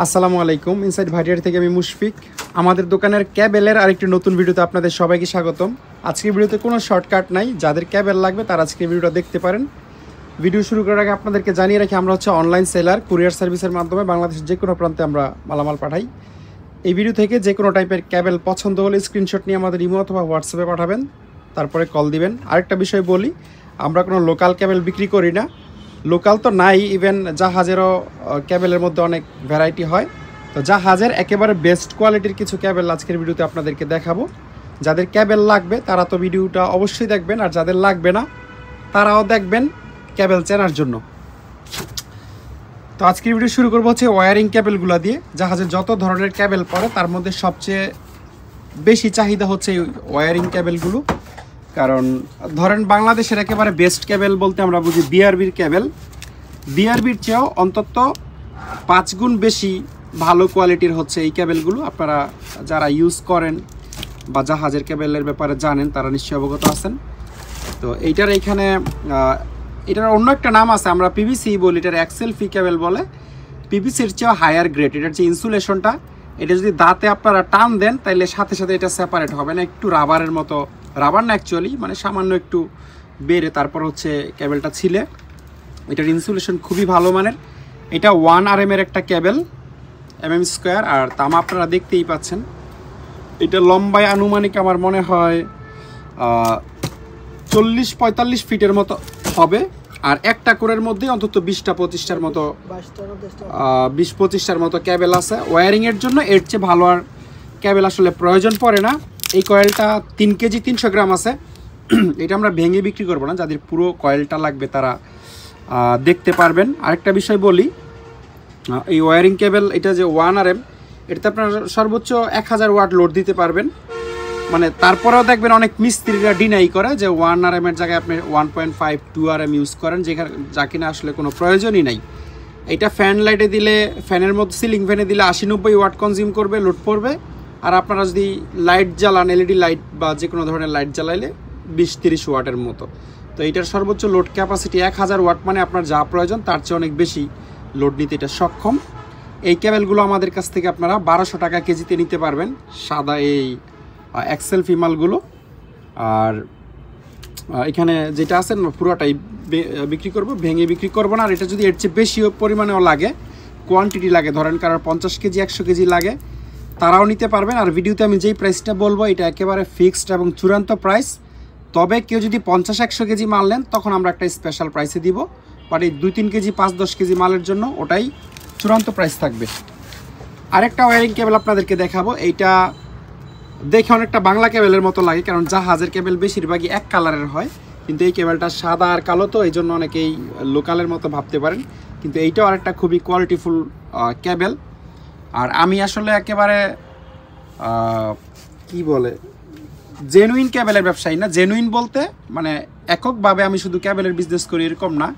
আসসালামু আলাইকুম। ইনসাইড ভাইটিয়ার থেকে আমি মুশফিক। আমাদের দোকানের ক্যাবেলের আরেকটি নতুন ভিডিওতে আপনাদের সবাইকে স্বাগতম। আজকের ভিডিওতে কোনো শর্টকাট নাই, যাদের ক্যাবেল লাগবে তারা আজকে ভিডিওটা দেখতে পারেন। ভিডিও শুরু করার আগে আপনাদেরকে জানিয়ে রাখি, আমরা হচ্ছে অনলাইন সেলার, কুরিয়ার সার্ভিসের মাধ্যমে বাংলাদেশের যে কোনো প্রান্তে আমরা মালামাল পাঠাই। এই ভিডিও থেকে যে কোনো টাইপের ক্যাবেল পছন্দ হলে স্ক্রিনশট নিয়ে আমাদের ইমো অথবা হোয়াটসঅ্যাপে পাঠাবেন, তারপরে কল দিবেন। আরেকটা বিষয় বলি, আমরা কোনো লোকাল ক্যাবেল বিক্রি করি না। লোকাল তো নাই, ইভেন জাহাজেরও ক্যাবেলের মধ্যে অনেক ভ্যারাইটি হয়। তো জাহাজের একেবারে বেস্ট কোয়ালিটির কিছু ক্যাবেল আজকের ভিডিওতে আপনাদেরকে দেখাবো। যাদের ক্যাবেল লাগবে তারা তো ভিডিওটা অবশ্যই দেখবেন, আর যাদের লাগবে না তারাও দেখবেন ক্যাবেল চেনার জন্য। তো আজকের ভিডিও শুরু করবো হচ্ছে ওয়্যারিং ক্যাবেলগুলো দিয়ে। জাহাজের যত ধরনের ক্যাবেল পড়ে তার মধ্যে সবচেয়ে বেশি চাহিদা হচ্ছে এই ওয়্যারিং ক্যাবেলগুলো। কারণ ধরেন বাংলাদেশের একেবারে বেস্ট ক্যাবেল বলতে আমরা বুঝি বিআরবির ক্যাবেল। বিআরবির চেয়েও অন্তত 5 গুণ বেশি ভালো কোয়ালিটির হচ্ছে এই ক্যাবেলগুলো। আপনারা যারা ইউজ করেন বা জাহাজের ক্যাবেলের ব্যাপারে জানেন তারা নিশ্চয়ই অবগত আছেন। তো এইটার এইখানে এটার অন্য একটা নাম আছে, আমরা পিভিসি বলি, এটার এক্সেল ফি ক্যাবেল বলে। পিভিসির চেয়েও হায়ার গ্রেড। এটার যে ইনসুলেশনটা, এটা যদি দাঁতে আপনারা টান দেন তাহলে সাথে সাথে এটা সেপারেট হবে না, একটু রাবারের মতো, রাবার না অ্যাকচুয়ালি, মানে সামান্য একটু বেড়ে তারপর হচ্ছে ক্যাবেলটা ছিলে। এটার ইনসুলেশন খুবই ভালো মানের। এটা 1 RM এর একটা ক্যাবেল, mm², আর তামা আপনারা দেখতেই পাচ্ছেন। এটা লম্বায় আনুমানিক আমার মনে হয় 40-45 ফিটের মতো হবে। আর একটা কোরের মধ্যে অন্তত 20-25টার মতো 20-25টার মতো ক্যাবেল আছে। ওয়্যারিংয়ের জন্য এর চেয়ে ভালো আর ক্যাবেল আসলে প্রয়োজন পড়ে না। এই কয়েলটা 3 কেজি 300 গ্রাম আছে। এটা আমরা ভেঙে বিক্রি করবো না, যাদের পুরো কয়েলটা লাগবে তারা দেখতে পারবেন। আরেকটা বিষয় বলি, এই ওয়্যারিং কেবল এটা যে 1 RM, এটাতে আপনারা সর্বোচ্চ 1000 ওয়াট লোড দিতে পারবেন। মানে তারপরেও দেখবেন অনেক মিস্ত্রিরা ডিনাই করে যে 1 RM এর জায়গায় আপনি 1.5-2 RM ইউজ করেন, যেখানে যা কিনা আসলে কোনো প্রয়োজনই নাই। এটা ফ্যান লাইটে দিলে, ফ্যানের মধ্যে সিলিং ফ্যানে দিলে 80-90 ওয়াট কনজিউম করবে, লোড পড়বে। আর আপনারা যদি লাইট জ্বালান, এলইডি লাইট বা যে কোনো ধরনের লাইট জ্বালাইলে 20-30 ওয়াটের মতো। তো এইটার সর্বোচ্চ লোড ক্যাপাসিটি 1000 ওয়াট, মানে আপনার যা প্রয়োজন তার চেয়ে অনেক বেশি লোড নিতে এটা সক্ষম। এই ক্যাবেলগুলো আমাদের কাছ থেকে আপনারা 1200 টাকা কেজিতে নিতে পারবেন, সাদা এই এক্সেল ফিমালগুলো। আর এখানে যেটা আছে পুরোটাই বিক্রি করব, ভেঙে বিক্রি করবো না। আর এটা যদি এর চেয়ে বেশি পরিমাণেও লাগে, কোয়ান্টিটি লাগে, ধরেন কারোর 50 কেজি 100 কেজি লাগে, তারাও নিতে পারবেন। আর ভিডিওতে আমি যেই প্রাইসটা বলবো এটা একেবারে ফিক্সড এবং চূড়ান্ত প্রাইস। তবে কেউ যদি 50-100 কেজি মাল নেন তখন আমরা একটা স্পেশাল প্রাইসে দিব। বাট এই 2-3 কেজি 5-10 কেজি মালের জন্য ওটাই চূড়ান্ত প্রাইস থাকবে। আরেকটা ওয়্যারিং কেবল আপনাদেরকে দেখাবো। এইটা দেখে অনেকটা বাংলা কেবলের মতো লাগে, কারণ জাহাজের কেবল বেশিরভাগই এক কালারের হয়, কিন্তু এই কেবলটা সাদা আর কালো, তো এই জন্য অনেকেই লোকালের মতো ভাবতে পারেন। কিন্তু এইটাও আরেকটা খুবই কোয়ালিটিফুল কেবল। আর আমি আসলে একেবারে কি বলে জেনুইন ক্যাবেলের ব্যবসায়ী না। জেনুইন বলতে মানে এককভাবে আমি শুধু ক্যাবেলের বিজনেস করি এরকম না।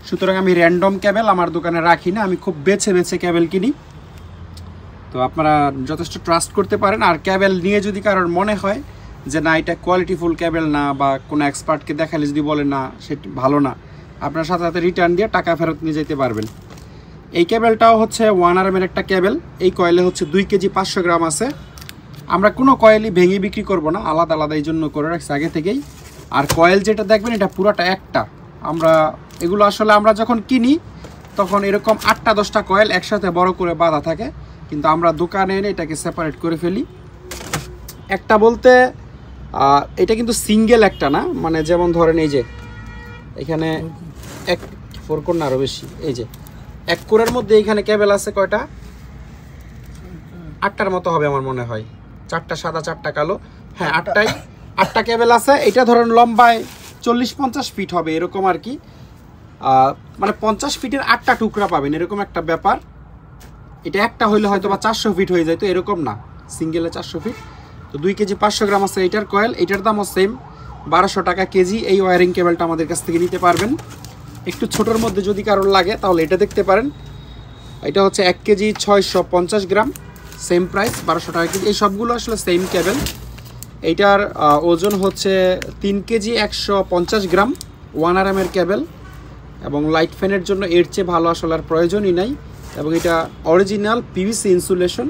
সুতরাং আমি র্যান্ডম ক্যাবেল আমার দোকানে রাখি না, আমি খুব বেছে বেছে ক্যাবেল কিনি। তো আপনারা যথেষ্ট ট্রাস্ট করতে পারেন। আর ক্যাবেল নিয়ে যদি কারোর মনে হয় যে না এটা কোয়ালিটিফুল ক্যাবেল না, বা কোনো এক্সপার্টকে দেখালে যদি বলে না সেটা ভালো না, আপনার সাথে সাথে রিটার্ন দিয়ে টাকা ফেরত নিয়ে যেতে পারবেন। এই ক্যাবেলটাও হচ্ছে 1 RM এর একটা ক্যাবেল। এই কয়েলে হচ্ছে 2 কেজি 500 গ্রাম আছে। আমরা কোনো কয়েলই ভেঙে বিক্রি করব না, আলাদা আলাদা এই জন্য করে রাখছি আগে থেকেই। আর কয়েল যেটা দেখবেন এটা পুরাটা একটা। আমরা এগুলো আসলে আমরা যখন কিনি তখন এরকম 8টা-10টা কয়েল একসাথে বড় করে বাঁধা থাকে, কিন্তু আমরা দোকানে এনে এটাকে সেপারেট করে ফেলি। একটা বলতে এটা কিন্তু সিঙ্গেল একটা না, মানে যেমন ধরেন এই যে এখানে 4 কোণ না আরও বেশি, এই যে 1 কোণের মধ্যে এখানে ক্যাবেল আছে কয়টা, 8টার মতো হবে আমার মনে হয়। 4টা সাদা 4টা কালো, হ্যাঁ 8টা ক্যাবেল আছে। এটা ধরেন লম্বায় 40-50 ফিট হবে এরকম আর কি। মানে 50 ফিটের 8টা টুকরা পাবেন এরকম একটা ব্যাপার। এটা একটা হইলে হয়তো বা 400 ফিট হয়ে যায়, তো এরকম না, সিঙ্গেলে 400 ফিট। তো 2 কেজি 500 গ্রাম আছে এইটার কয়েল। এইটার দামও সেম 1200 টাকা কেজি। এই ওয়্যারিং কেবলটা আমাদের কাছ থেকে নিতে পারবেন। একটু ছোটোর মধ্যে যদি কারোর লাগে তাহলে এটা দেখতে পারেন। এটা হচ্ছে 1 কেজি 650 গ্রাম, সেম প্রাইস 1200 টাকা কেজি। এই সবগুলো আসলে সেম কেবল। এইটার ওজন হচ্ছে 3 কেজি 150 গ্রাম, 1 RM এর কেবল। এবং লাইট ফ্যানের জন্য এর চেয়ে ভালো আসলে আর প্রয়োজনই নাই। এবং এটা অরিজিনাল পিভিসি ইনসুলেশন।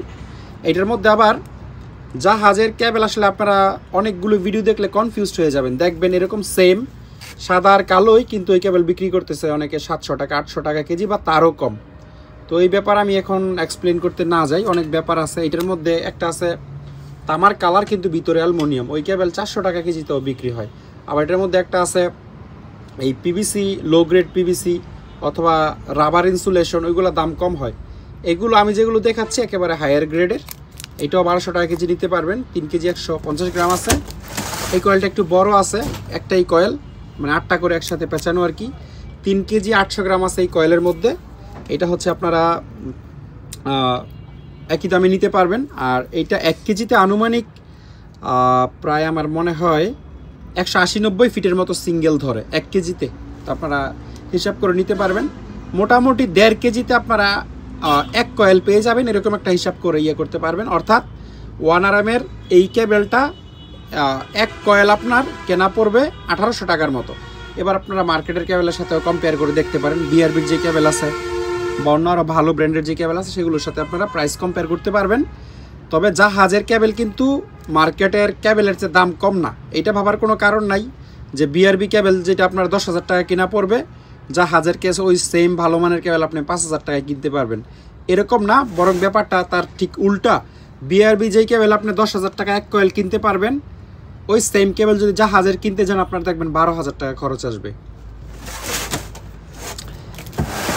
এটার মধ্যে আবার জাহাজের কেবল আসলে আপনারা অনেকগুলো ভিডিও দেখলে কনফিউজড হয়ে যাবেন, দেখবেন এরকম সেম সাদা আর কালোই, কিন্তু এই কেবল বিক্রি করতেছে অনেকে 700 টাকা 800 টাকা কেজি বা তারও কম। তো এই ব্যাপার আমি এখন এক্সপ্লেন করতে না যাই, অনেক ব্যাপার আছে। এটার মধ্যে একটা আছে তামার কালার কিন্তু ভিতরে অ্যালুমিনিয়াম, ওই কেবল 400 টাকা কেজিতেও বিক্রি হয়। আবার এটার মধ্যে একটা আছে এই পিভিসি, লো গ্রেড পিভিসি অথবা রাবার ইনসুলেশন, ওইগুলো দাম কম হয়। এগুলো আমি যেগুলো দেখাচ্ছি একেবারে হায়ার গ্রেডের। এটাও 1200 টাকা কেজি নিতে পারবেন, 3 কেজি 150 গ্রাম আছে। এই কয়েলটা একটু বড় আছে, একটাই কয়েল, মানে 8টা করে একসাথে পেঁচানো আর কি। 3 কেজি 800 গ্রাম আছে এই কয়েলের মধ্যে। এটা হচ্ছে আপনারা একই দামে নিতে পারবেন। আর এইটা 1 কেজিতে আনুমানিক প্রায় আমার মনে হয় 180-90 ফিটের মতো সিঙ্গেল ধরে 1 কেজিতে। তো আপনারা হিসাব করে নিতে পারবেন। মোটামুটি 1.5 কেজিতে আপনারা এক কয়েল পেয়ে যাবেন, এরকম একটা হিসাব করে করতে পারবেন। অর্থাৎ 1 আরামের এই কেবেলটা এক কয়েল আপনার কেনা পড়বে 1800 টাকার মতো। এবার আপনারা মার্কেটের কেবেলের সাথেও কম্পেয়ার করে দেখতে পারেন। বিআরবির যে কেবেল আছে বা অন্য আরও ভালো ব্র্যান্ডের যে কেবেল আছে সেগুলোর সাথে আপনারা প্রাইস কম্পেয়ার করতে পারবেন। তবে জাহাজের কেবেল কিন্তু মার্কেটের কেবেলের চেয়ে দাম কম না, এটা ভাবার কোনো কারণ নাই যে বিআরবি কেবেল যেটা আপনার 10,000 টাকা কেনা পড়বে, জাহাজের কেস ওই সেম ভালো মানের কেবেল আপনি 5,000 টাকায় কিনতে পারবেন, এরকম না। বরং ব্যাপারটা তার ঠিক উল্টা। বিআরবি যেই কেবেল আপনি 10,000 টাকা এক কয়েল কিনতে পারবেন, ওই সেম কেবেল যদি জাহাজের কিনতে যান আপনার দেখবেন 12,000 টাকা খরচ আসবে।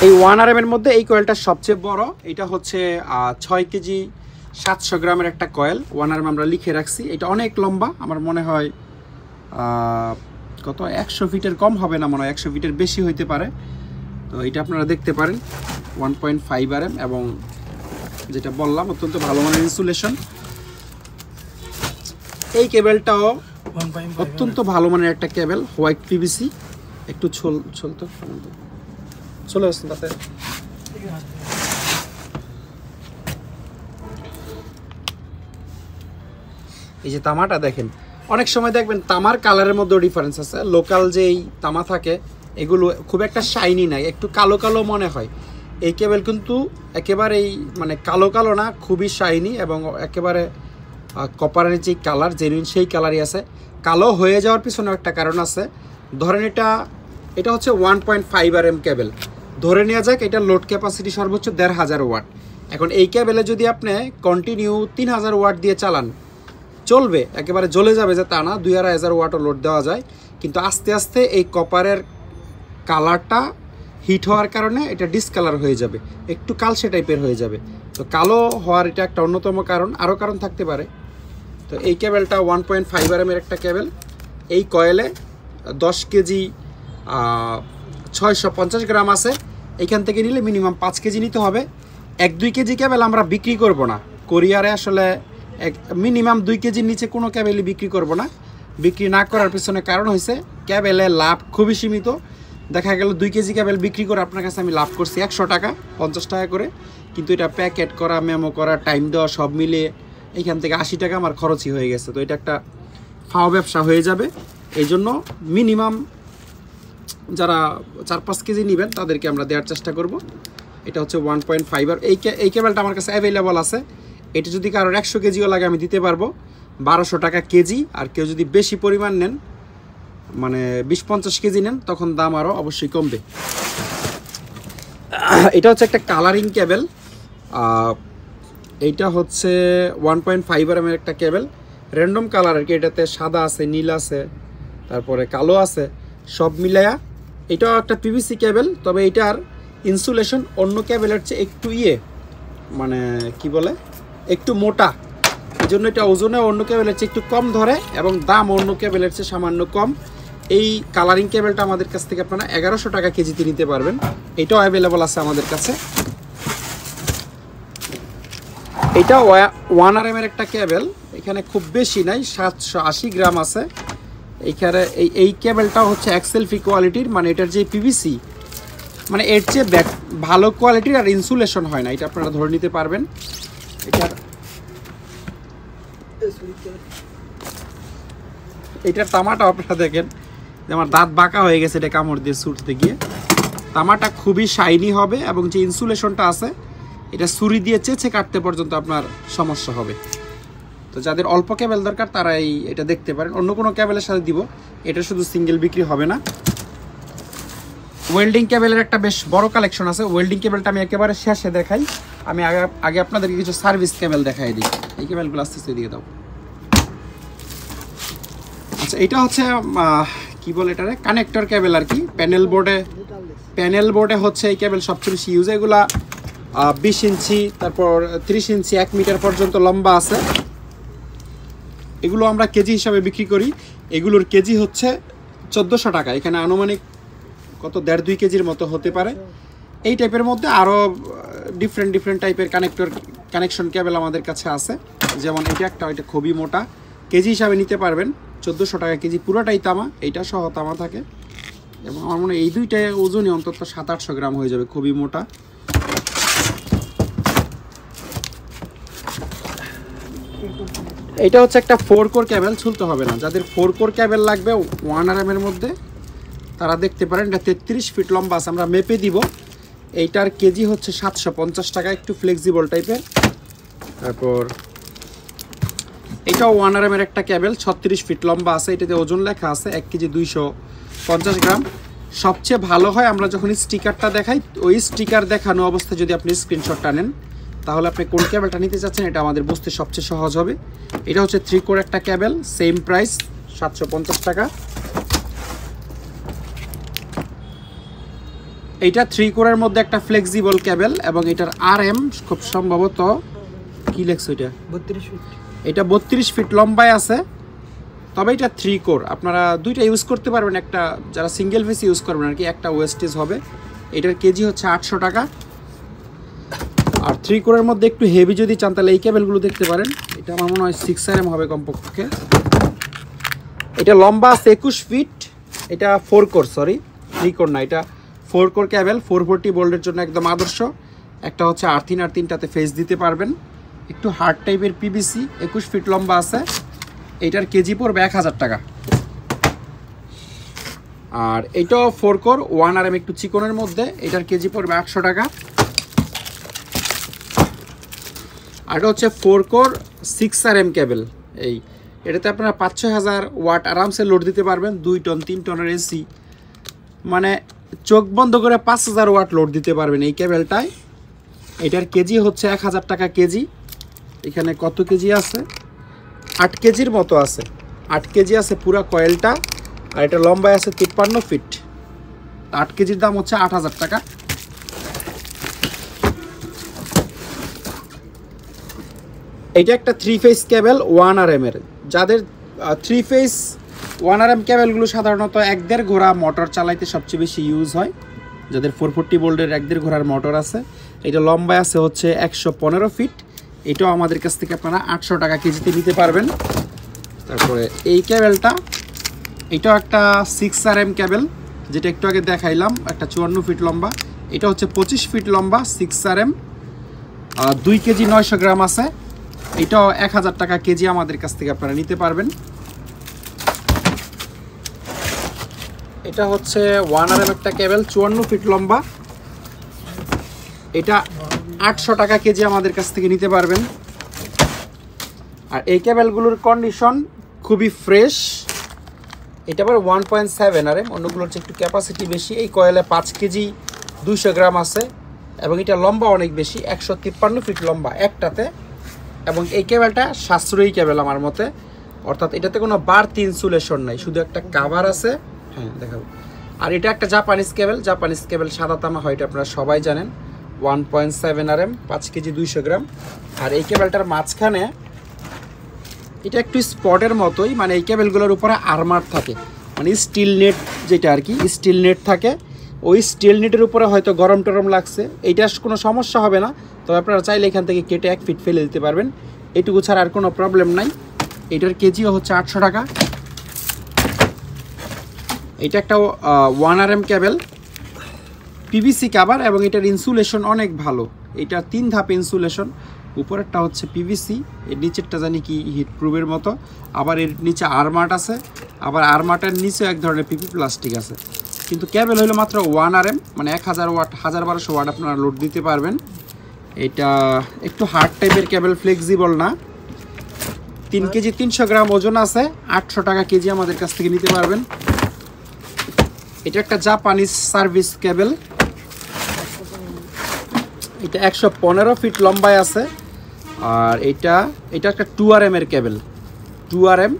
এই 1 RM এর মধ্যে এই কয়েলটা সবচেয়ে বড়। এটা হচ্ছে 6 কেজি 700 গ্রামের একটা কয়েল। 1 RM আমরা লিখে রাখছি। এটা অনেক লম্বা, আমার মনে হয় কত 100 ফিটের কম হবে না, মনে হয় 100 ফিটের বেশি হইতে পারে। তো এটা আপনারা দেখতে পারেন 1.5 RM, এবং যেটা বললাম অত্যন্ত ভালো মানের ইনসুলেশন। এই কেবেলটাও অত্যন্ত ভালো মানের একটা কেবেল, হোয়াইট পিভিসি। একটু চলতো চলে আসুন তাতে। এই যে তামাটা দেখেন, অনেক সময় দেখবেন তামার কালারের মধ্যেও ডিফারেন্স আছে। লোকাল যেই তামা থাকে এগুলো খুব একটা শাইনি নাই, একটু কালো কালো মনে হয়। এই কেবেল কিন্তু একেবারেই মানে কালো কালো না, খুবই শাইনি এবং একেবারে কপারের যে কালার জেনুইন সেই কালারই আছে। কালো হয়ে যাওয়ার পিছনে একটা কারণ আছে। ধরেন এটা হচ্ছে 1.5 RM কেবেল, ধরে নেওয়া যাক এটা লোড ক্যাপাসিটি সর্বোচ্চ 1500 ওয়াট। এখন এই কেবেলে যদি আপনি কন্টিনিউ 3000 ওয়াট দিয়ে চালান চলবে, একেবারে জ্বলে যাবে যে তা না, 2,500 ওয়াটও লোড দেওয়া যায়। কিন্তু আস্তে আস্তে এই কপারের কালারটা হিট হওয়ার কারণে এটা ডিসকালার হয়ে যাবে, একটু কালসে টাইপের হয়ে যাবে। তো কালো হওয়ার এটা একটা অন্যতম কারণ, আরও কারণ থাকতে পারে। তো এই কেবেলটা 1.5 RM এর একটা কেবেল। এই কয়েলে 10 কেজি 650 গ্রাম আছে। এইখান থেকে নিলে মিনিমাম 5 কেজি নিতে হবে। 1-2 কেজি কেবেল আমরা বিক্রি করব না কোরিয়ারে, আসলে মিনিমাম 2 কেজির নিচে কোনো কেবেলই বিক্রি করব না। বিক্রি না করার পিছনে কারণ হয়েছে কেবেলে লাভ খুবই সীমিত। দেখা গেল 2 কেজি কেবেল বিক্রি করে আপনার কাছে আমি লাভ করছি 100 টাকা 50 টাকা করে, কিন্তু এটা প্যাকেট করা, মেমো করা, টাইম দেওয়া সব মিলিয়ে এইখান থেকে 80 টাকা আমার খরচই হয়ে গেছে। তো এটা একটা ফাও ব্যবসা হয়ে যাবে। এই জন্য মিনিমাম যারা 4-5 কেজি নেবেন তাদেরকে আমরা দেওয়ার চেষ্টা করব। এটা হচ্ছে 1.5 আর এই কেবেলটা আমার কাছে অ্যাভেলেবল আছে। এটা যদি কারোর 100 কেজিও লাগে আমি দিতে পারবো, 1200 টাকা কেজি। আর কেউ যদি বেশি পরিমাণ নেন, মানে 20-50 কেজি নেন, তখন দাম আরও অবশ্যই কমবে। এটা হচ্ছে একটা কালারিং কেবেল। এইটা হচ্ছে 1.5 RM এর একটা কেবেল, র্যান্ডম কালার আর কি। এটাতে সাদা আছে, নীল আছে, তারপরে কালো আছে, সব মিলায়া। এটাও একটা পিভিসি কেবেল, তবে এটার ইনসুলেশন অন্য কেবেলের চেয়ে একটু মানে কি বলে, একটু মোটা। এই জন্য এটা ওজনে অন্য কেবেলের চেয়ে একটু কম ধরে এবং দাম অন্য কেবেলের চেয়ে সামান্য কম। এই কালারিং কেবেলটা আমাদের কাছ থেকে আপনারা 1100 টাকা কেজিতে নিতে পারবেন। এটাও অ্যাভেলেবল আছে আমাদের কাছে। এটা 1 RM এর একটা কেবেল, এখানে খুব বেশি নাই, 780 গ্রাম আছে। এইখানে এই কেবেলটা হচ্ছে এক্সেলফি কোয়ালিটির, মানে এটার যে পিভিসি মানে এর চেয়ে ভালো কোয়ালিটির আর ইনসুলেশন হয় না, এটা আপনারা ধরে নিতে পারবেন। এটার তামাটা আপনারা দেখেন, আমার দাঁত বাঁকা হয়ে গেছে এটা কামড় দিয়ে ছুটতে গিয়ে। তামাটা খুবই শাইনি হবে এবং যে ইনসুলেশনটা আছে এটা ছুরি দিয়ে চেঁচে কাটতে পর্যন্ত আপনার সমস্যা হবে। তো যাদের অল্প কেবল দরকার তারা এটা দেখতে পারেন। অন্য কোনো কেবলের সাথে দিব, এটা শুধু সিঙ্গেল বিক্রি হবে না। ওয়েল্ডিং কেবলের একটা বেশ বড় কালেকশন আছে। ওয়েল্ডিং কেবলটা আমি একেবারে শেষে দেখাই। আমি আগে আপনাদেরকে কিছু সার্ভিস কেবল দেখাই দিই। এই কেবলগুলো আস্তে আস্তে দিয়ে দাও। আচ্ছা, এটা হচ্ছে কি বলে এটারে, কানেক্টর কেবল আর কি। প্যানেল বোর্ডে হচ্ছে এই কেবল সবচেয়ে বেশি ইউজ। এগুলা 20 ইঞ্চি, তারপর 30 ইঞ্চি, 1 মিটার পর্যন্ত লম্বা আছে। এগুলো আমরা কেজি হিসাবে বিক্রি করি। এগুলোর কেজি হচ্ছে 1400 টাকা। এখানে আনুমানিক কত 1.5-2 কেজির মতো হতে পারে। এই টাইপের মধ্যে আরও ডিফারেন্ট টাইপের কানেকশন কেবল আমাদের কাছে আছে। যেমন এটা খুবই মোটা, কেজি হিসাবে নিতে পারবেন 1400 টাকা কেজি। পুরোটাই তামা, এইটা সহ তামা থাকে। এবং আমার মনে হয় এই দুইটায় ওজনই অন্তত 700-800 গ্রাম হয়ে যাবে, খুবই মোটা। এটা হচ্ছে একটা 4 কোর কেবল, ছুলতে হবে না। যাদের 4 কোর কেবল লাগবে 1 RM এর মধ্যে তারা দেখতে পারেন। এটা 33 ফিট লম্বা আছে, আমরা মেপে দিব। এইটার কেজি হচ্ছে 750 টাকা, একটু ফ্লেক্সিবল টাইপের। তারপর এটাও 1 RM এর একটা কেবল, 36 ফিট লম্বা আছে। এটাতে ওজন লেখা আছে 1 কেজি 250 গ্রাম। সবচেয়ে ভালো হয় আমরা যখন স্টিকারটা দেখাই, ওই স্টিকার দেখানো অবস্থায় যদি আপনি স্ক্রিনশটটা নেন, তাহলে আপনি কোন কেবলটা নিতে চাচ্ছেন এটা আমাদের বুঝতে সবচেয়ে সহজ হবে। এটা হচ্ছে 3 কোর একটা কেবল, সেম প্রাইস 750 টাকা। এইটা 3 কোরের মধ্যে একটা ফ্লেক্সিবল কেবল, এবং এটার RM খুব সম্ভবত কি লেখছে এটা 32 ফিট। এটা 32 ফিট লম্বায় আছে। তবে এটা 3 কোর, আপনারা দুইটা ইউজ করতে পারবেন। একটা যারা সিঙ্গেল ফেস ইউজ করবেন আর কি, একটা ওয়েস্টেজ হবে। এটার কেজি হচ্ছে 800 টাকা। আর 3 কোরের মধ্যে একটু হেভি যদি চান তাহলে এই কেবলগুলো দেখতে পারেন। এটা আমার মনে হয় 6 RM হবে কমপক্ষে। এটা লম্বা আছে 21 ফিট। এটা 4 কোর, সরি 3 কোর না, এটা 4 কোর কেবল। 440 ভোল্টের জন্য একদম আদর্শ। একটা হচ্ছে আর্থিন, আর 3টাতে ফেস দিতে পারবেন। একটু হার্ড টাইপের PVC, 21 ফিট লম্বা আছে। এইটার কেজি পড়বে 1000 টাকা। আর এইটাও 4 কোর 1 RM, একটু চিকনের মধ্যে। এটার কেজি পড়বে 800 টাকা। আর এটা হচ্ছে 4 কোর 6 RM কেবল। এটাতে আপনারা 5-6 ওয়াট আরামসে লোড দিতে পারবেন। 2 টন 3 টনের এসি, মানে চোখ বন্ধ করে 5000 ওয়াট লোড দিতে পারবেন এই কেবলটায়। এটার কেজি হচ্ছে 1000 টাকা কেজি। এখানে কত কেজি আছে? 8 কেজির মতো আছে। 8 কেজি আছে পুরো কয়েলটা। আর এটা লম্বায় আছে 53 ফিট। 8 কেজির দাম হচ্ছে 8000 টাকা। এটা একটা 3 ফেস কেবল 1 RM এর। যাদের 3 ফেস 1 RM কেবলগুলো সাধারণত 1.5 ঘোড়া মোটর চালাইতে সবচেয়ে বেশি ইউজ হয়। যাদের 440 ভোল্টের 1.5 ঘোড়ার মোটর আছে। এটা লম্বায় আছে হচ্ছে 115 ফিট। এটাও আমাদের কাছ থেকে আপনারা 800 টাকা কেজিতে নিতে পারবেন। তারপরে এই কেবলটা, এটাও একটা 6 RM কেবল, যেটা একটু আগে দেখাইলাম, একটা 54 ফিট লম্বা। এটা হচ্ছে 25 ফিট লম্বা, 6 RM, 2 কেজি 900 গ্রাম আছে। এটাও 1000 টাকা কেজি আমাদের কাছ থেকে আপনারা নিতে পারবেন। এটা হচ্ছে 1 RM একটা কেবল, 54 ফিট লম্বা। এটা 800 টাকা কেজি আমাদের কাছ থেকে নিতে পারবেন। আর এই কেবলগুলোর কন্ডিশন খুবই ফ্রেশ। এটা আবার 1.7 RM, অন্যগুলোর চেয়ে একটু ক্যাপাসিটি বেশি। এই কয়েলে 5 কেজি 200 গ্রাম আছে, এবং এটা লম্বা অনেক বেশি, 153 ফিট লম্বা একটাতে। এবং এই কেবলটা সাশ্রয়ী কেবল আমার মতে, অর্থাৎ এটাতে কোনো বাড়তি ইনসুলেশন নাই, শুধু একটা কাভার আছে। হ্যাঁ দেখাবো। আর এটা একটা জাপানিজ কেবল সাদা তামা হয়, এটা আপনারা সবাই জানেন। 1.7 RM, 5 কেজি 200 গ্রাম। আর এই কেবলটার মাঝখানে এটা একটু স্পটের মতোই, মানে এই কেবলগুলোর উপরে আর্মার থাকে, মানে স্টিল নেট যেটা আর কি, স্টিল নেট থাকে। ওই স্টিল নেটের উপরে হয়তো গরম টরম লাগছে, এইটা কোনো সমস্যা হবে না। তবে আপনারা চাইলে এখান থেকে কেটে 1 ফিট ফেলে দিতে পারবেন, এটুকু ছাড়া আর কোনো প্রবলেম নাই। এটার কেজিও হচ্ছে 800 টাকা। এটা একটা 1 RM কেবল, PVC কাভার, এবং এটার ইনসুলেশন অনেক ভালো। এটা 3 ধাপ ইনসুলেশন। উপরেরটা হচ্ছে PVC, এর নিচেরটা জানি কি হিট প্রুফের মতো। আবার এর নিচে আরমাট আছে, আবার আরমাটের নিচে এক ধরনের PP প্লাস্টিক আছে। কিন্তু কেবল হলো মাত্র 1 RM, মানে 1000 ওয়াট 1200 ওয়াট আপনারা লোড দিতে পারবেন। এটা একটু হার্ড টাইপের কেবল, ফ্লেক্সিবল না। 3 কেজি 300 গ্রাম ওজন আছে, 800 টাকা কেজি আমাদের কাছ থেকে নিতে পারবেন। এটা একটা জাপানিজ সার্ভিস কেবল, এটা 115 ফিট লম্বায় আছে। আর এটা একটা 2RM এর কেবল, 2RM।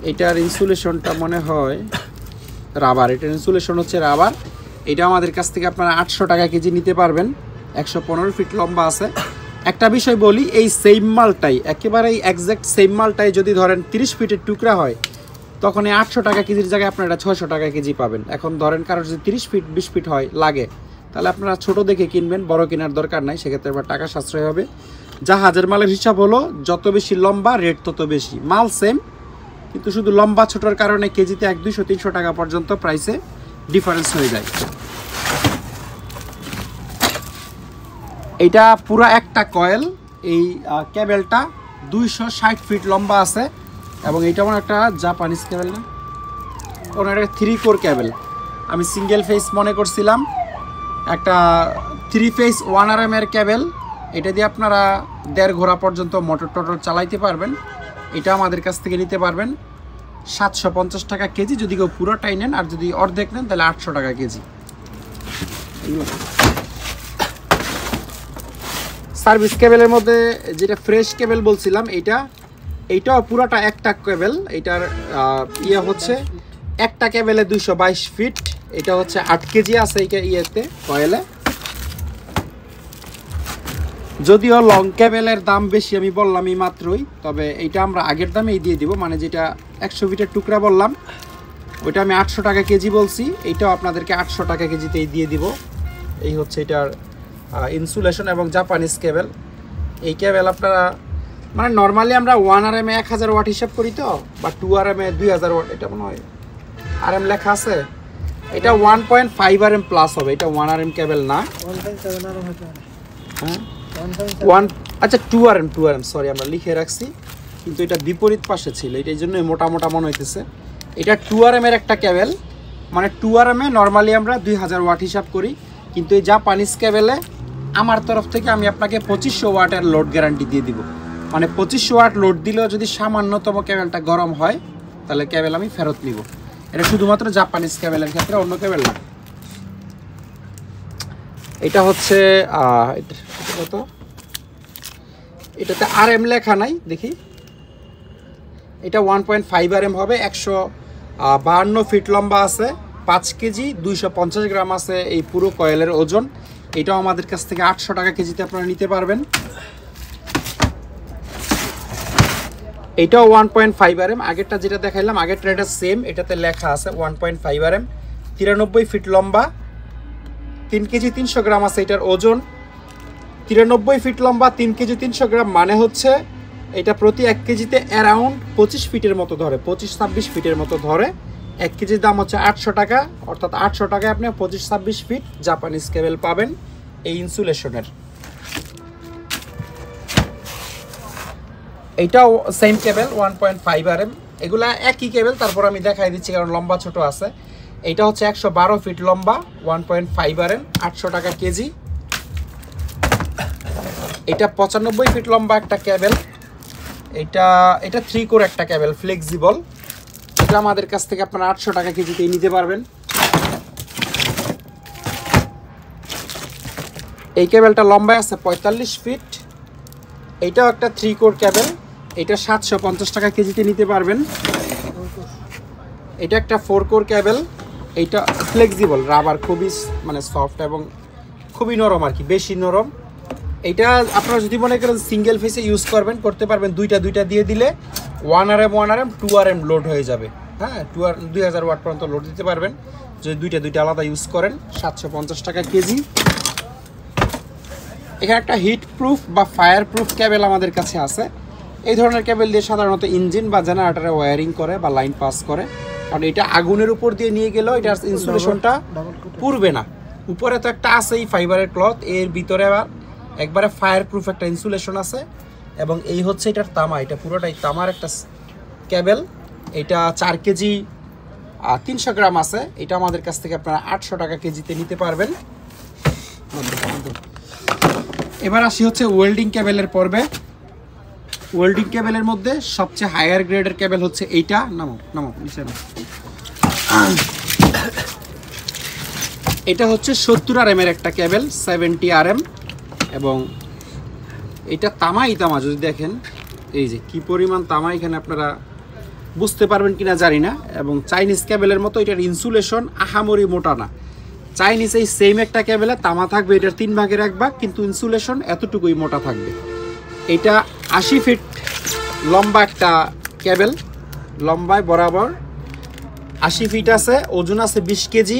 এটার ইনসুলেশনটা মনে হয় রাবার, এটার ইনসুলেশন হচ্ছে রাবার। এটা আমাদের কাছ থেকে আপনারা 800 টাকা কেজি নিতে পারবেন, 115 ফিট লম্বা আছে। একটা বিষয় বলি, এই সেম মালটাই, একেবারেই এক্স্যাক্ট সেম মালটাই যদি ধরেন 30 ফিটের টুকরা হয়, তখন এই 800 টাকা কেজির জায়গায় আপনারা 600 টাকা কেজি পাবেন। এখন ধরেন কারোর যদি 30 ফিট 20 ফিট হয় লাগে, তাহলে আপনারা ছোট দেখে কিনবেন, বড় কেনার দরকার নাই, সেক্ষেত্রে আবার টাকা সাশ্রয় হবে। জাহাজের মালের হিসাব হলো যত বেশি লম্বা রেট তত বেশি, মাল সেম, কিন্তু শুধু লম্বা ছোটোর কারণে কেজিতে 100-200-300 টাকা পর্যন্ত প্রাইসে ডিফারেন্স হয়ে যায়। এটা পুরো একটা কয়েল, এই কেবেলটা 260 ফিট লম্বা আছে, এবং এটা আমার একটা জাপানিজ কেবেল না, ওনার 3 কোর কেবেল। আমি সিঙ্গেল ফেস মনে করছিলাম, একটা 3 ফেস 1RM এর কেবেল। এটা দিয়ে আপনারা 1.5 ঘোড়া পর্যন্ত মোটর টোটর চালাইতে পারবেন। এটা আমাদের কাছ থেকে নিতে পারবেন 750 টাকা কেজি যদি কেউ পুরোটাই নেন, আর যদি অর্ধেক নেন তাহলে 800 টাকা কেজি। সার্ভিস কেবেলের মধ্যে যেটা ফ্রেশ কেবেল বলছিলাম, এইটাও পুরাটা একটা কেবেল। এটার ইয়ে হচ্ছে একটা কেবেলে 222 ফিট, এটা হচ্ছে 8 কেজি আছে এইটা ইয়েতে কয়েলে। যদিও লং কেবেলের দাম বেশি আমি বললাম এই মাত্রই, তবে এইটা আমরা আগের দামেই দিয়ে দিব, মানে যেটা 100 ফিটের টুকরা বললাম ওইটা আমি 800 টাকা কেজি বলছি, এইটাও আপনাদেরকে 800 টাকা কেজিতেই দিয়ে দিব। এই হচ্ছে এটার ইনসুলেশন এবং জাপানিজ কেবেল। এই কেবেল আপনারা মানে নর্মালি আমরা 1RM 1000 ওয়াট হিসাব করি তো, বা 2RM 2000 ওয়াট, এটা মনে হয় RM লেখা আছে, এটা 1.5RM প্লাস হবে, এটা 1RM কেবেল না। হ্যাঁ আচ্ছা 2RM সরি, আমরা লিখে রাখছি, কিন্তু এটা বিপরীত পাশে ছিল, এটা এই জন্য মোটা মোটা মনে হইতেছে। এটা 2RM এর একটা কেবেল, মানে 2RM এ নর্মালি আমরা 2000 ওয়াট হিসাব করি, কিন্তু এই জাপানিজ কেবেলে আমার তরফ থেকে আমি আপনাকে 2500 ওয়াটের লোড গ্যারান্টি দিয়ে দিব। মানে 2500 ওয়াট লোড দিলেও যদি সামান্যতম কেবেলটা গরম হয়, তাহলে কেবেল আমি ফেরত নিব। এটা শুধুমাত্র জাপানিজ কেবেলের ক্ষেত্রে, অন্য কেবেল না। এটা হচ্ছে কত, এটাতে RM লেখা নাই, দেখি এটা 1.5RM হবে, 152 ফিট লম্বা আছে, 5 কেজি 250 গ্রাম আছে এই পুরো কয়েলের ওজন। এটাও আমাদের কাছ থেকে 800 টাকা কেজিতে আপনারা নিতে পারবেন। এটাও 1.5RM, আগেরটা যেটা দেখাইলাম আগের ট্রেডটা সেম, এটাতে লেখা আছে 1.5RM, 93 ফিট লম্বা, 3 কেজি 300 গ্রাম আছে এটার ওজন। 93 ফিট লম্বা, 3 কেজি 300 গ্রাম, মানে হচ্ছে এটা প্রতি 1 কেজিতে অ্যারাউন্ড 25 ফিটের মতো ধরে, 25-26 ফিটের মতো ধরে। 1 কেজির দাম হচ্ছে 800 টাকা, অর্থাৎ 800 টাকায় আপনি 25-26 ফিট জাপানিজ কেবেল পাবেন এই ইনসুলেশনের। এইটাও সেম কেবেল 1.5RM, এগুলা একই কেবেল, তারপর আমি দেখাই দিচ্ছি কারণ লম্বা ছোট আছে। এইটা হচ্ছে 112 ফিট লম্বা, 1.5RM, 800 টাকা কেজি। এটা 95 ফিট লম্বা একটা কেবেল, এটা 3 কোর একটা কেবেল, ফ্লেক্সিবল। এটা আমাদের কাছ থেকে আপনারা 800 টাকা কেজিতেই নিতে পারবেন। এই কেবেলটা লম্বায় আছে 45 ফিট, এইটাও একটা 3 কোর কেবেল, এটা 750 টাকা কেজিতে নিতে পারবেন। এটা একটা 4 কোর কেবেল, এইটা ফ্লেক্সিবল, রাবার খুবই মানে সফট এবং খুবই নরম আর কি, বেশি নরম। এইটা আপনারা যদি মনে করেন সিঙ্গেল ফেসে ইউজ করতে পারবেন, দুইটা দিয়ে দিলে 1RM 2RM লোড হয়ে যাবে। হ্যাঁ, 2000 ওয়াট পর্যন্ত লোড দিতে পারবেন যদি দুইটা আলাদা ইউজ করেন। 750 টাকা কেজি। এখানে একটা হিট প্রুফ বা ফায়ার প্রুফ কেবেল আমাদের কাছে আছে। এই ধরনের কেবেল দিয়ে সাধারণত ইঞ্জিন বা জেনারেটরে ওয়্যারিং করে বা লাইন পাস করে, কারণ এটা আগুনের উপর দিয়ে নিয়ে গেলেও এটার ইনসুলেশনটা পুড়বে না। উপরে তো একটা আছেই ফাইবারের ক্লথ, এর ভিতরে আবার একবারে ফায়ার প্রুফ একটা ইনসুলেশন আছে। এবং এই হচ্ছে এটার তামা, এটা পুরোটাই তামার একটা কেবেল। এটা 4 কেজি 300 গ্রাম আছে। এটা আমাদের কাছ থেকে আপনারা 800 টাকা কেজিতে নিতে পারবেন। এবার আসি হচ্ছে ওয়েল্ডিং কেবেলের পর্বে। ওয়েল্ডিং কেবেলের মধ্যে সবচেয়ে হায়ার গ্রেডের কেবেল হচ্ছে এইটা। নামো নামো নিচে নামো। এটা হচ্ছে 70 RM এর একটা কেবেল, 70 RM, এবং এটা তামাই তামা। যদি দেখেন এই যে কি পরিমাণ তামা, এখানে আপনারা বুঝতে পারবেন কিনা জানি না। এবং চাইনিজ কেবেলের মতো এটার ইনসুলেশন আহামরি মোটা না। চাইনিজ এই সেম একটা কেবেলে তামা থাকবে এটার 3 ভাগের 1 ভাগ, কিন্তু ইনসুলেশন এতটুকুই মোটা থাকবে। এটা 80 ফিট লম্বা একটা কেবেল, লম্বায় বরাবর 80 ফিট আছে, ওজন আছে 20 কেজি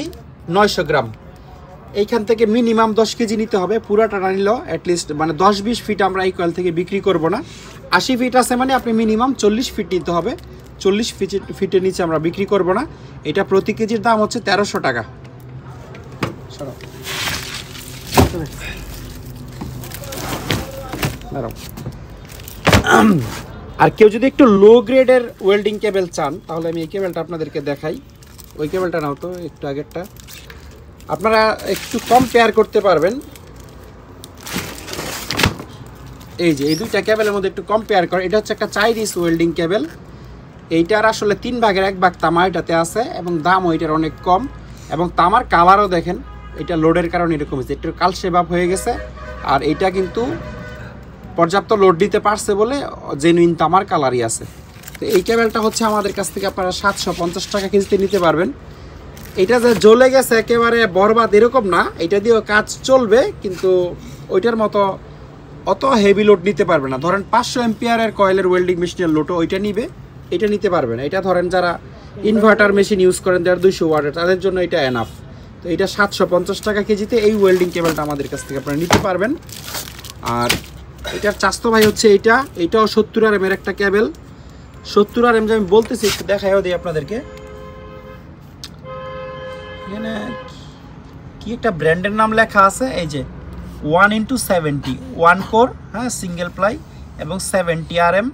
900 গ্রাম। এইখান থেকে মিনিমাম 10 কেজি নিতে হবে, পুরাটা না নিলেও অ্যাটলিস্ট মানে 10-20 ফিট আমরা এই কয়েল থেকে বিক্রি করব না। 80 ফিট আছে মানে আপনি মিনিমাম 40 ফিট নিতে হবে, 40 ফিটের নিচে আমরা বিক্রি করব না। এটা প্রতি কেজির দাম হচ্ছে 1300 টাকা। আর কেউ যদি একটু লো গ্রেডের ওয়েল্ডিং কেবেল চান তাহলে আমি এই কেবেলটা আপনাদেরকে দেখাই। ওই কেবেলটা নাও তো, একটু আগেরটা, আপনারা একটু কম্পেয়ার করতে পারবেন। এই যে এই দুইটা কেবেলের মধ্যে একটু কম্পেয়ার করে। এটা হচ্ছে একটা চাইনিজ ওয়েল্ডিং কেবেল, এইটার আসলে 3 ভাগের 1 ভাগ তামা এটাতে আছে, এবং দাম ওইটার অনেক কম। এবং তামার কালারও দেখেন, এটা লোডের কারণে এরকম হয়েছে, একটু কালসে ভাব হয়ে গেছে। আর এইটা কিন্তু পর্যাপ্ত লোড দিতে পারছে বলে জেনুইন তামার কালারই আছে। তো এই কেবেলটা হচ্ছে আমাদের কাছ থেকে আপনারা 750 টাকা কেজিতে নিতে পারবেন। এটা যে জ্বলে গেছে একেবারে বরবাদ এরকম না, এটা দিয়েও কাজ চলবে, কিন্তু ওইটার মতো অত হেভি লোড নিতে পারবে না। ধরেন 500 এম্পিয়ারের কয়েলের ওয়েল্ডিং মেশিনের লোডও ওইটা নিবে, এটা নিতে পারবে না। এটা ধরেন যারা ইনভার্টার মেশিন ইউজ করেন, যারা 200 ওয়াটের, তাদের জন্য এটা এনাফ। তো এটা 750 টাকা কেজিতে এই ওয়েল্ডিং কেবেলটা আমাদের কাছ থেকে আপনারা নিতে পারবেন। আর এটার চাস্তো ভাই হচ্ছে এইটাও 70 RM এর একটা কেবেল। 70 RM যে আমি বলতেছি, একটু দেখাইও দিই আপনাদেরকে। এখানে কি একটা ব্র্যান্ডের নাম লেখা আছে, এই যে 1x70 1 কোর, হ্যাঁ, সিঙ্গেল প্লাই, এবং 70 RM।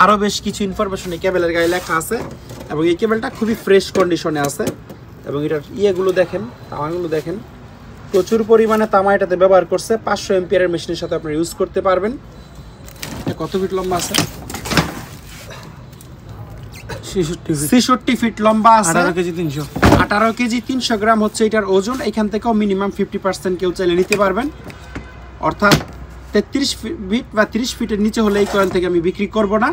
আরও বেশ কিছু ইনফরমেশন এই কেবেলের গায়ে লেখা আছে। এবং এই কেবেলটা খুবই ফ্রেশ কন্ডিশনে আছে। এবং এটার ইয়েগুলো দেখেন, তামাগুলো দেখেন, প্রচুর পরিমাণে তামা এটাতে ব্যবহার করছে। 500 এম্পিয়ারের মেশিনের সাথে আপনারা ইউজ করতে পারবেন। কত ফিট লম্বা আছে? 66 ফিট লম্বা আছে, 18 কেজি 300 গ্রাম হচ্ছে এটার ওজন। এখান থেকেও মিনিমাম 50% কেউ চাইলে নিতে পারবেন। অর্থাৎ 33 ফিট বা 30 ফিটের নিচে হলে এই কয়েল থেকে আমি বিক্রি করব না।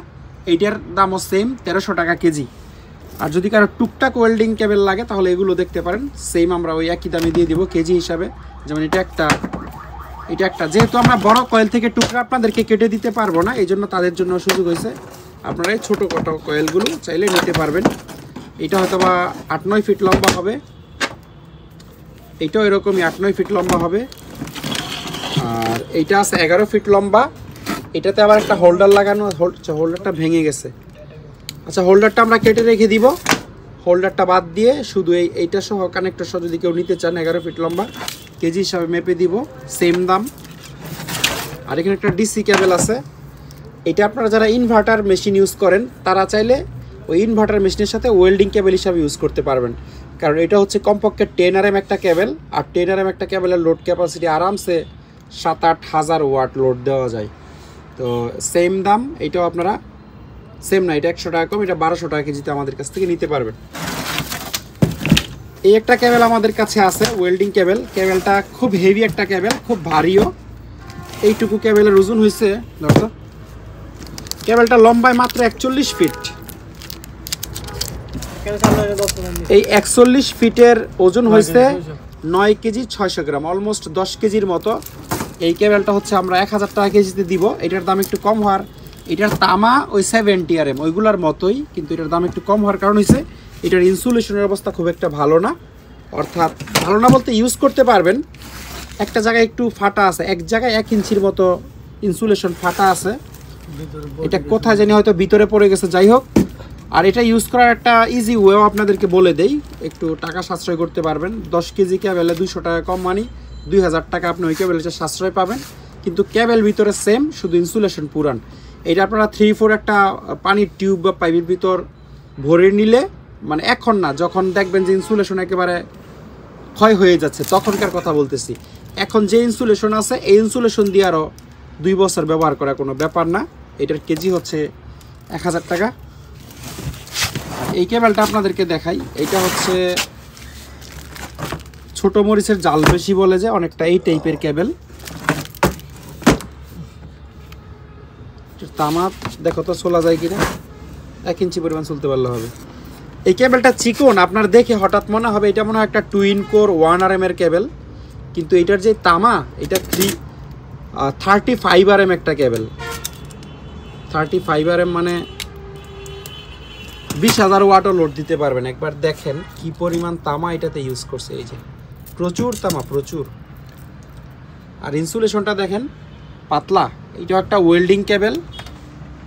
এইটার দামও সেম 1300 টাকা কেজি। আর যদি কারো টুকটাক ওয়েল্ডিং কেবেল লাগে তাহলে এগুলো দেখতে পারেন, সেম আমরা ওই একই দামে দিয়ে দিব কেজি হিসাবে। যেমন এটা একটা যেহেতু আমরা বড় কয়েল থেকে টুকরা আপনাদেরকে কেটে দিতে পারবো না, এই জন্য তাদের জন্য সুযোগ হয়েছে, আপনারা এই ছোটো কটো কয়েলগুলো চাইলে নিতে পারবেন। এটা হয়তো বা 8-9 ফিট লম্বা হবে, এটাও এরকমই 8-9 ফিট লম্বা হবে। আর এইটা আছে 11 ফিট লম্বা। এটাতে আবার একটা হোল্ডার লাগানো, হোল্ডারটা ভেঙে গেছে। আচ্ছা, হোল্ডারটা আমরা কেটে রেখে দিব। হোল্ডারটা বাদ দিয়ে শুধু এইটা সহ কানেক্টর সহ যদি কেউ নিতে চান, 11 ফিট লম্বা, কেজি হিসাবে মেপে দিব, সেম দাম। আর এখানে একটা ডিসি কেবল আছে। এটা আপনারা যারা ইনভার্টার মেশিন ইউজ করেন তারা চাইলে ওই ইনভার্টার মেশিনের সাথে ওয়েল্ডিং কেবল হিসাবে ইউজ করতে পারবেন। কারণ এটা হচ্ছে কমপক্ষে 10 RM একটা কেবল। আর 10 RM একটা কেবলের লোড ক্যাপাসিটি আরামসে 7-8 হাজার ওয়াট লোড দেওয়া যায়। তো সেম দাম, এটাও আপনারা সেম না, এটা 100 টাকা কম, এটা 1200 টাকা কেজিতে আমাদের কাছ থেকে নিতে পারবেন। এই একটা কেবল আমাদের কাছে আছে, ওয়েল্ডিং কেবল। কেবলটা খুব হেভি একটা কেবল, খুব ভারীও। এইটুকু কেবলের ওজন হয়েছে, ধরো কেবলটা লম্বায় মাত্র 41 ফিট। এই 41 ফিটের ওজন হয়েছে 9 কেজি 600 গ্রাম, অলমোস্ট 10 কেজির মতো। এই কেবলটা হচ্ছে আমরা 1000 টাকা কেজিতে দিব। এটার দাম একটু কম হওয়ার, এটার তামা ওই 70 RM ওইগুলোর মতোই, কিন্তু এটার দাম একটু কম হওয়ার কারণ হচ্ছে এটার ইনসুলেশনের অবস্থা খুব একটা ভালো না। অর্থাৎ ভালো না বলতে ইউজ করতে পারবেন, একটা জায়গায় একটু ফাটা আছে, এক জায়গায় 1 ইঞ্চির মতো ইনসুলেশন ফাটা আছে। এটা কোথায় জানি হয়তো ভিতরে পড়ে গেছে, যাই হোক। আর এটা ইউজ করার একটা ইজি ওয়েও আপনাদেরকে বলে দেই, একটু টাকা সাশ্রয় করতে পারবেন। 10 কেজি কেবলে 200 টাকা কম, মানে 2000 টাকা আপনি ওই কেবলে সাশ্রয় পাবেন। কিন্তু কেবল ভিতরে সেম, শুধু ইনসুলেশন পুরান। এটা আপনারা 3-4 একটা পানির টিউব বা পাইপের ভিতর ভরে নিলে, মানে এখন না, যখন দেখবেন যে ইনসুলেশন একেবারে ক্ষয় হয়ে যাচ্ছে তখনকার কথা বলতেছি, এখন যে ইনসুলেশন আছে এই ইনসুলেশন দিয়ে আরও 2 বছর ব্যবহার করা কোনো ব্যাপার না। এটার কেজি হচ্ছে 1000 টাকা। এই কেবেলটা আপনাদেরকে দেখাই, এটা হচ্ছে ছোট মরিচের জাল বেশি বলে যে অনেকটা এই টাইপের কেবেল। তামা দেখো তো চলা যায় কিনা, 1 ইঞ্চি পরিমাণ চলতে পারলে হবে। এই কেবেলটা চিকন, আপনার দেখে হঠাৎ মনে হবে এটা মনে হয় একটা টুইন কোর 1 RM এর কেবেল, কিন্তু এটার যে তামা এটা 35 RM একটা কেবেল। 35 RM মানে 20,000 ওয়াটও লোড দিতে পারবেন। একবার দেখেন কি পরিমাণ তামা এটাতে ইউজ করছে, এই যে প্রচুর তামা, প্রচুর। আর ইনসুলেশনটা দেখেন পাতলা, এইটা একটা ওয়েল্ডিং কেবেল,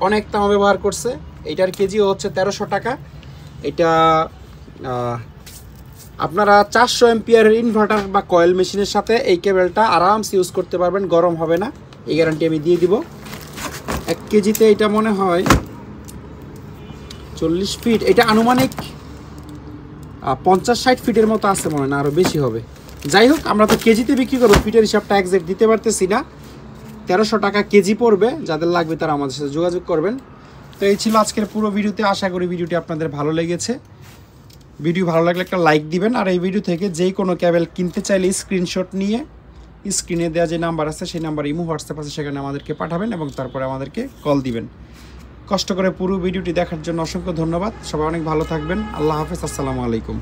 অনেক তামা ব্যবহার করছে। এইটার কেজিও হচ্ছে 1300 টাকা। এটা আপনারা 400 এম্পিয়ারের ইনভার্টার বা কয়েল মেশিনের সাথে এই কেবেলটা আরামসে ইউজ করতে পারবেন, গরম হবে না, এই গ্যারান্টি আমি দিয়ে দিব। 1 কেজিতে এটা মনে হয় 40 ফিট, এটা আনুমানিক 50-60 ফিটের মতো আছে মনে হয়, না আরও বেশি হবে। যাই হোক, আমরা তো কেজিতে বিক্রি করবো, ফিটের হিসাবটা একজ্যাক্ট দিতে পারতেছি না। 1300 টাকা কেজি পড়বে। যাদের লাগবে তারা আমাদের সাথে যোগাযোগ করবেন। তো এই ছিল আজকের পুরো ভিডিওতে। আশা করি ভিডিওটি আপনাদের ভালো লেগেছে। ভিডিও ভালো লাগলে একটা লাইক দিবেন। আর এই ভিডিও থেকে যেই কোনো কেবেল কিনতে চাইলে স্ক্রিনশট নিয়ে স্ক্রিনে দেওয়া যে নাম্বার আছে সেই নাম্বার ইমো হোয়াটসঅ্যাপ আছে সেখানে আমাদেরকে পাঠাবেন এবং তারপরে আমাদেরকে কল দিবেন। কষ্ট করে পুরো ভিডিওটি দেখার জন্য অসংখ্য ধন্যবাদ। সবাই অনেক ভালো থাকবেন। আল্লাহ হাফেজ, আসসালামু আলাইকুম।